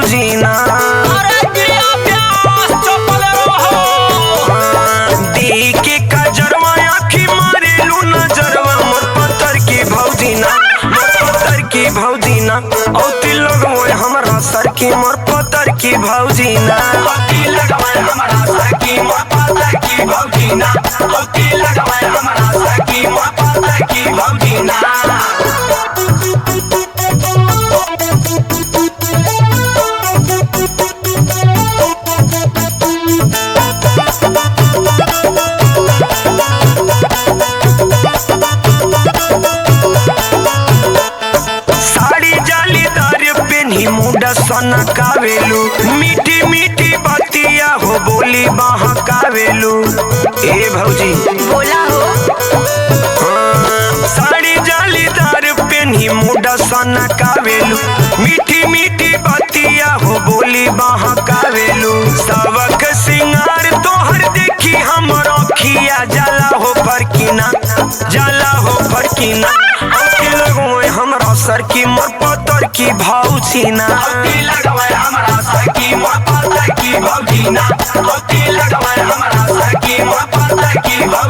भौजी ना। दी के कजरवा आखी मारेलू नजरवा मोर पत्थर की भौजी ना, मोर पत्थर की भौजी ना। औती लगवे हमरा सर की मोर पत्थर की भौजी ना। औती लगवे हमरा सर की मोर पत्थर की भौजी ना। औती लगवे हमरा सर की मोर पत्थर की भौजी ना। मुंडा सोना कावेलू मीठी मीठी बतिया हो बोली बहकावेलू। ए भौजी बोला हो। साड़ी जालीदार पेन्ही मुंडा सोना कावेलू मीठी मीठी बतिया हो बोली बहकावेलू। सबक सिंगार तोहर देखी हमर अखिया जाला हो फरकीना, जाला हो फरकीना। हमरा सर की मोर पत्थर की भौजी ना। औती लगवे हमरा सर की मोर पत्थर की भौजी ना। औती लगवे हमरा सर की मोर पत्थर की भौजी।